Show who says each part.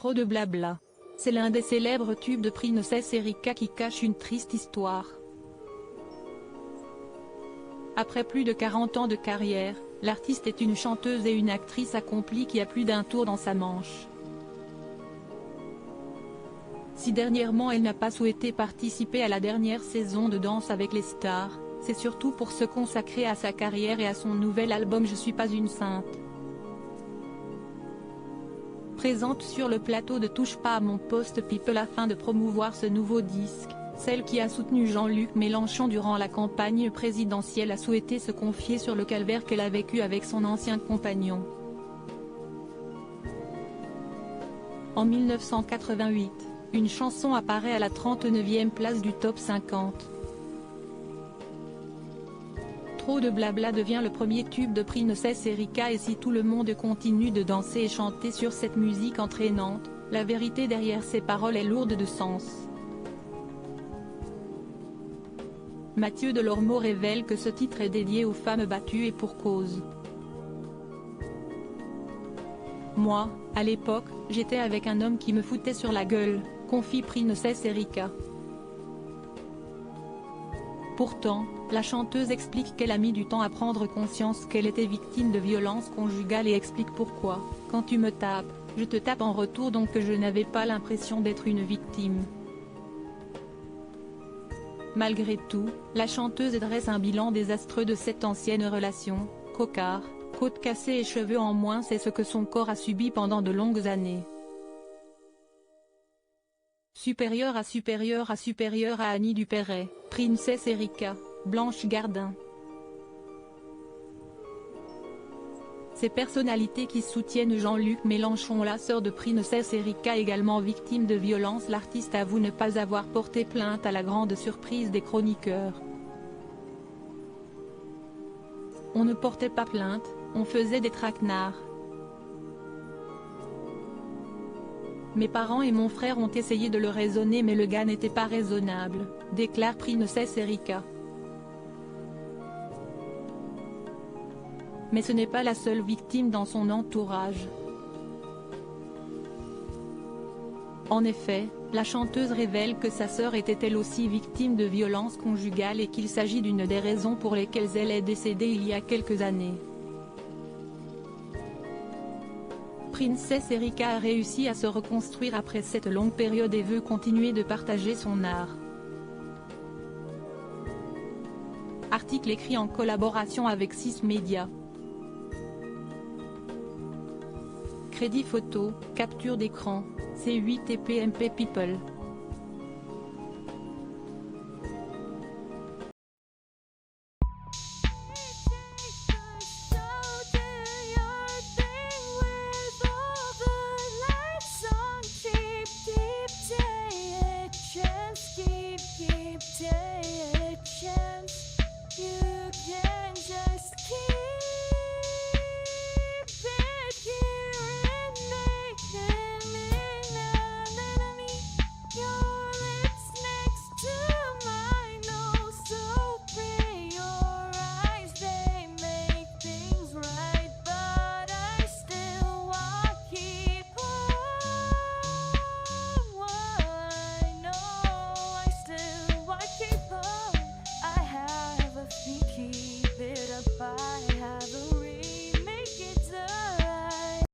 Speaker 1: Trop de blabla. C'est l'un des célèbres tubes de Princess Erika qui cache une triste histoire. Après plus de 40 ans de carrière, l'artiste est une chanteuse et une actrice accomplie qui a plus d'un tour dans sa manche. Si dernièrement elle n'a pas souhaité participer à la dernière saison de Danse avec les stars, c'est surtout pour se consacrer à sa carrière et à son nouvel album Je suis pas une sainte. Présente sur le plateau de Touche pas à mon poste People afin de promouvoir ce nouveau disque, celle qui a soutenu Jean-Luc Mélenchon durant la campagne présidentielle a souhaité se confier sur le calvaire qu'elle a vécu avec son ancien compagnon. En 1988, une chanson apparaît à la 39e place du top 50. Trop de blabla devient le premier tube de Princess Erika et si tout le monde continue de danser et chanter sur cette musique entraînante, la vérité derrière ces paroles est lourde de sens. Mathieu Delormeau révèle que ce titre est dédié aux femmes battues et pour cause. Moi, à l'époque, j'étais avec un homme qui me foutait sur la gueule, confie Princess Erika. Pourtant, la chanteuse explique qu'elle a mis du temps à prendre conscience qu'elle était victime de violences conjugales et explique pourquoi, quand tu me tapes, je te tape en retour donc que je n'avais pas l'impression d'être une victime. Malgré tout, la chanteuse dresse un bilan désastreux de cette ancienne relation, cocard, côte cassée et cheveux en moins c'est ce que son corps a subi pendant de longues années. Supérieure à Annie Dupéret, Princess Erika, Blanche Gardin. Ces personnalités qui soutiennent Jean-Luc Mélenchon, la sœur de Princess Erika également victime de violences. L'artiste avoue ne pas avoir porté plainte à la grande surprise des chroniqueurs. On ne portait pas plainte, on faisait des traquenards. Mes parents et mon frère ont essayé de le raisonner mais le gars n'était pas raisonnable, déclare Princess Erika. Mais ce n'est pas la seule victime dans son entourage. En effet, la chanteuse révèle que sa sœur était elle aussi victime de violences conjugales et qu'il s'agit d'une des raisons pour lesquelles elle est décédée il y a quelques années. Princess Erika a réussi à se reconstruire après cette longue période et veut continuer de partager son art. Article écrit en collaboration avec 6 médias. Crédit photo, capture d'écran, C8 et PMP People.